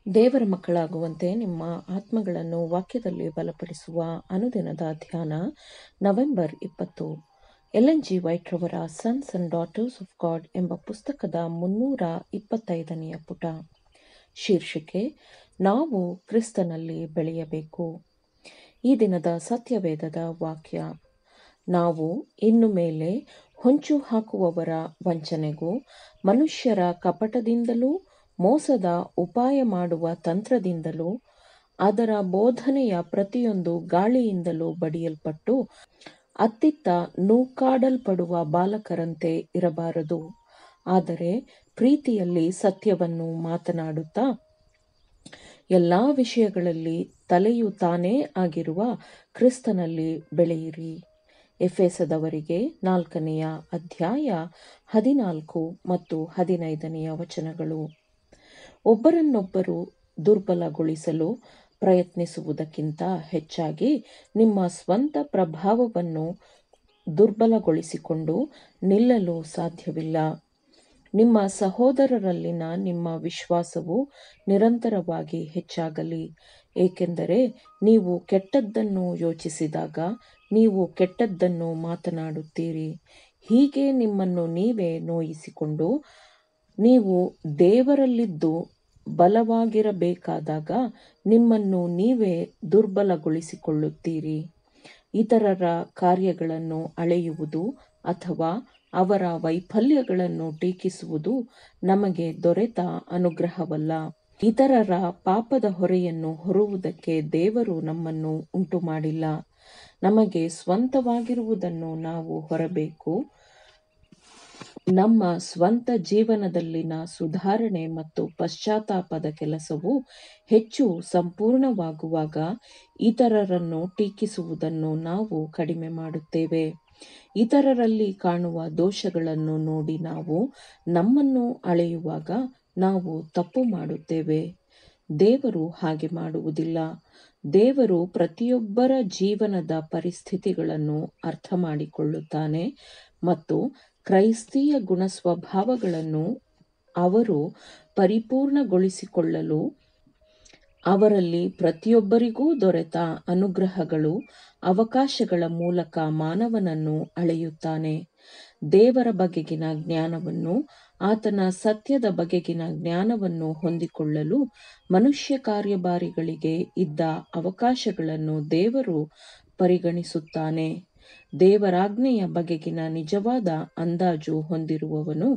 ದೇವರ ಮಕ್ಕಳಾಗುವಂತೆ ನಿಮ್ಮ ಆತ್ಮಗಳನ್ನು ವಾಕ್ಯದಲ್ಲಿ ಬಲಪಡಿಸುವ ಅನುದಿನದ ಧ್ಯಾನ ನವೆಂಬರ್ 20. ಎಲ್ ಜಿ ವೈಟ್ ರವರ sons and daughters of god ಎಂಬ ಪುಸ್ತಕದ 325ನೆಯ ಪುಟ. ಶೀರ್ಷಿಕೆ: ನಾವು ಕ್ರಿಸ್ತನಲ್ಲಿ ಬೆಳೆಯಬೇಕು. ಈ ದಿನದ ಸತ್ಯವೇದದ ವಾಕ್ಯ: ನಾವು ಇನ್ನು ಮೇಲೆ ಹೊಂಚು ಹಾಕುವವರ ವಂಚನೆಗೂ ಮನುಷ್ಯರ ಕಪಟದಿಂದಲೂ ಮೋಸದ ಉಪಾಯ ಮಾಡುವ ತಂತ್ರದಿಂದಲೂ ಅದರ ಬೋಧನೆಯ ಪ್ರತಿಯೊಂದು ಗಾಳಿಯಿಂದಲೂ ಬಡಿಯಲ್ಪಟ್ಟು ಅತ್ತಿತ್ತ ನೂಕಾಡಲ್ಪಡುವ ಬಾಲಕರಂತೆ ಇರಬಾರದು. ಆದರೆ ಪ್ರೀತಿಯಲ್ಲಿ ಸತ್ಯವನ್ನು ಮಾತನಾಡುತ್ತಾ ಎಲ್ಲಾ ವಿಷಯಗಳಲ್ಲಿ ತಲೆಯು ತಾನೇ ಆಗಿರುವ ಕ್ರಿಸ್ತನಲ್ಲಿ ಬೆಳೆಯಿರಿ. ಎಫೆಸದವರಿಗೆ 4ನೇ ಅಧ್ಯಾಯ 14 ಮತ್ತು 15ನೇ ವಚನಗಳು. ಒಬ್ಬರನ್ನೊಬ್ಬರು ದುರ್ಬಲಗೊಳಿಸಲು ಪ್ರಯತ್ನಿಸುವುದಕ್ಕಿಂತ ಹೆಚ್ಚಾಗಿ ನಿಮ್ಮ ಸ್ವಂತ ಪ್ರಭಾವವನ್ನು ದುರ್ಬಲಗೊಳಿಸಿಕೊಂಡು ನಿಲ್ಲಲು ಸಾಧ್ಯವಿಲ್ಲ. ನಿಮ್ಮ ಸಹೋದರರಲ್ಲಿನ ನಿಮ್ಮ ವಿಶ್ವಾಸವು ನಿರಂತರವಾಗಿ ಹೆಚ್ಚಾಗಲಿ, ಏಕೆಂದರೆ ನೀವು ಕೆಟ್ಟದ್ದನ್ನು ಯೋಚಿಸಿದಾಗ ನೀವು ಕೆಟ್ಟದ್ದನ್ನು ಮಾತನಾಡುತ್ತೀರಿ. ಹೀಗೆ ನಿಮ್ಮನ್ನು ನೀವೇ ನೋಯಿಸಿಕೊಂಡು ನೀವು ದೇವರಲ್ಲಿದ್ದು ಬಲವಾಗಿರಬೇಕಾದಾಗ ನಿಮ್ಮನ್ನು ನೀವೇ ದುರ್ಬಲಗೊಳಿಸಿಕೊಳ್ಳುತ್ತೀರಿ. ಇತರರ ಕಾರ್ಯಗಳನ್ನು ಅಳೆಯುವುದು ಅಥವಾ ಅವರ ವೈಫಲ್ಯಗಳನ್ನು ಟೀಕಿಸುವುದು ನಮಗೆ ದೊರೆತ ಅನುಗ್ರಹವಲ್ಲ. ಇತರರ ಪಾಪದ ಹೊರೆಯನ್ನು ಹೊರುವುದಕ್ಕೆ ದೇವರು ನಮ್ಮನ್ನು ಉಂಟುಮಾಡಿಲ್ಲ. ನಮಗೆ ಸ್ವಂತವಾಗಿರುವುದನ್ನು ನಾವು ಹೊರಬೇಕು. ನಮ್ಮ ಸ್ವಂತ ಜೀವನದಲ್ಲಿನ ಸುಧಾರಣೆ ಮತ್ತು ಪಶ್ಚಾತ್ತಾಪದ ಕೆಲಸವು ಹೆಚ್ಚು ಸಂಪೂರ್ಣವಾಗುವಾಗ ಇತರರನ್ನು ಟೀಕಿಸುವುದನ್ನು ನಾವು ಕಡಿಮೆ ಮಾಡುತ್ತೇವೆ. ಇತರರಲ್ಲಿ ಕಾಣುವ ದೋಷಗಳನ್ನು ನೋಡಿ ನಾವು ನಮ್ಮನ್ನು ಅಳೆಯುವಾಗ ನಾವು ತಪ್ಪು ಮಾಡುತ್ತೇವೆ. ದೇವರು ಹಾಗೆ ಮಾಡುವುದಿಲ್ಲ. ದೇವರು ಪ್ರತಿಯೊಬ್ಬರ ಜೀವನದ ಪರಿಸ್ಥಿತಿಗಳನ್ನು ಅರ್ಥ ಮಾಡಿಕೊಳ್ಳುತ್ತಾನೆ ಮತ್ತು ಕ್ರೈಸ್ತೀಯ ಗುಣಸ್ವಭಾವಗಳನ್ನು ಅವರು ಪರಿಪೂರ್ಣಗೊಳಿಸಿಕೊಳ್ಳಲು ಅವರಲ್ಲಿ ಪ್ರತಿಯೊಬ್ಬರಿಗೂ ದೊರೆತ ಅನುಗ್ರಹಗಳು, ಅವಕಾಶಗಳ ಮೂಲಕ ಮಾನವನನ್ನು ಅಳೆಯುತ್ತಾನೆ. ದೇವರ ಬಗೆಗಿನ ಜ್ಞಾನವನ್ನು, ಆತನ ಸತ್ಯದ ಬಗೆಗಿನ ಜ್ಞಾನವನ್ನು ಹೊಂದಿಕೊಳ್ಳಲು ಮನುಷ್ಯ ಕಾರ್ಯಭಾರಿಗಳಿಗೆ ಇದ್ದ ಅವಕಾಶಗಳನ್ನು ದೇವರು ಪರಿಗಣಿಸುತ್ತಾನೆ. ದೇವರಾಜ್ಞೆಯ ಬಗೆಗಿನ ನಿಜವಾದ ಅಂದಾಜು ಹೊಂದಿರುವವನು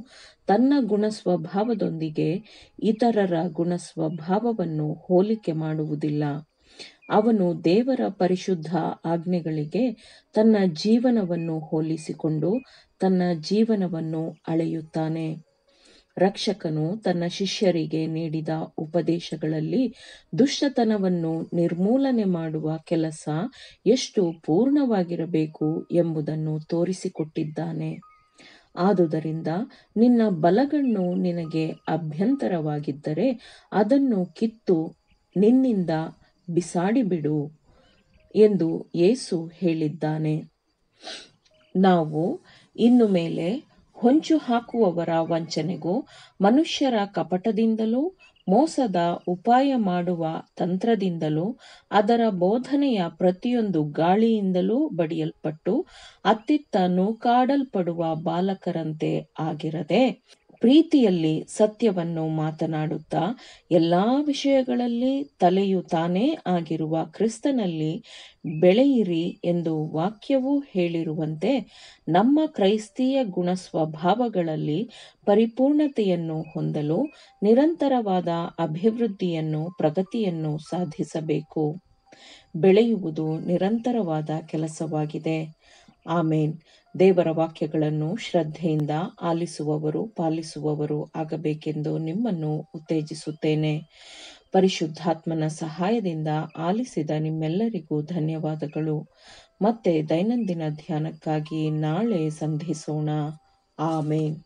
ತನ್ನ ಗುಣಸ್ವಭಾವದೊಂದಿಗೆ ಇತರರ ಗುಣಸ್ವಭಾವವನ್ನು ಹೋಲಿಕೆ ಮಾಡುವುದಿಲ್ಲ. ಅವನು ದೇವರ ಪರಿಶುದ್ಧ ಆಜ್ಞೆಗಳಿಗೆ ತನ್ನ ಜೀವನವನ್ನು ಹೋಲಿಸಿಕೊಂಡು ತನ್ನ ಜೀವನವನ್ನು ಅಳೆಯುತ್ತಾನೆ. ರಕ್ಷಕನು ತನ್ನ ಶಿಷ್ಯರಿಗೆ ನೀಡಿದ ಉಪದೇಶಗಳಲ್ಲಿ ದುಷ್ಟತನವನ್ನು ನಿರ್ಮೂಲನೆ ಮಾಡುವ ಕೆಲಸ ಎಷ್ಟು ಪೂರ್ಣವಾಗಿರಬೇಕು ಎಂಬುದನ್ನು ತೋರಿಸಿಕೊಟ್ಟಿದ್ದಾನೆ. ಆದುದರಿಂದ ನಿನ್ನ ಬಲಗಣ್ಣು ನಿನಗೆ ಅಭ್ಯಂತರವಾಗಿದ್ದರೆ ಅದನ್ನು ಕಿತ್ತು ನಿನ್ನಿಂದ ಬಿಸಾಡಿಬಿಡು ಎಂದು ಯೇಸು ಹೇಳಿದ್ದಾನೆ. ನಾವು ಇನ್ನು ಮೇಲೆ ಹೊಂಚು ಹಾಕುವವರ ವಂಚನೆಗೂ ಮನುಷ್ಯರ ಕಪಟದಿಂದಲೂ ಮೋಸದ ಉಪಾಯ ಮಾಡುವ ತಂತ್ರದಿಂದಲೂ ಅದರ ಬೋಧನೆಯ ಪ್ರತಿಯೊಂದು ಗಾಳಿಯಿಂದಲೂ ಬಡಿಯಲ್ಪಟ್ಟು ಅತ್ತಿತ್ತ ನೂಕಾಡಲ್ಪಡುವ ಬಾಲಕರಂತೆ ಆಗಿರದೆ, ಪ್ರೀತಿಯಲ್ಲಿ ಸತ್ಯವನ್ನು ಮಾತನಾಡುತ್ತಾ ಎಲ್ಲಾ ವಿಷಯಗಳಲ್ಲಿ ತಲೆಯು ತಾನೇ ಆಗಿರುವ ಕ್ರಿಸ್ತನಲ್ಲಿ ಬೆಳೆಯಿರಿ ಎಂದು ವಾಕ್ಯವು ಹೇಳಿರುವಂತೆ ನಮ್ಮ ಕ್ರೈಸ್ತೀಯ ಗುಣಸ್ವಭಾವಗಳಲ್ಲಿ ಪರಿಪೂರ್ಣತೆಯನ್ನು ಹೊಂದಲು ನಿರಂತರವಾದ ಅಭಿವೃದ್ಧಿಯನ್ನು, ಪ್ರಗತಿಯನ್ನು ಸಾಧಿಸಬೇಕು. ಬೆಳೆಯುವುದು ನಿರಂತರವಾದ ಕೆಲಸವಾಗಿದೆ. ಆಮೇನ್. ದೇವರ ವಾಕ್ಯಗಳನ್ನು ಶ್ರದ್ಧೆಯಿಂದ ಆಲಿಸುವವರು, ಪಾಲಿಸುವವರು ಆಗಬೇಕೆಂದು ನಿಮ್ಮನ್ನು ಉತ್ತೇಜಿಸುತ್ತೇನೆ. ಪರಿಶುದ್ಧಾತ್ಮನ ಸಹಾಯದಿಂದ ಆಲಿಸಿದ ನಿಮ್ಮೆಲ್ಲರಿಗೂ ಧನ್ಯವಾದಗಳು. ಮತ್ತೆ ದೈನಂದಿನ ಧ್ಯಾನಕ್ಕಾಗಿ ನಾಳೆ ಸಂಧಿಸೋಣ. ಆಮೇನ್.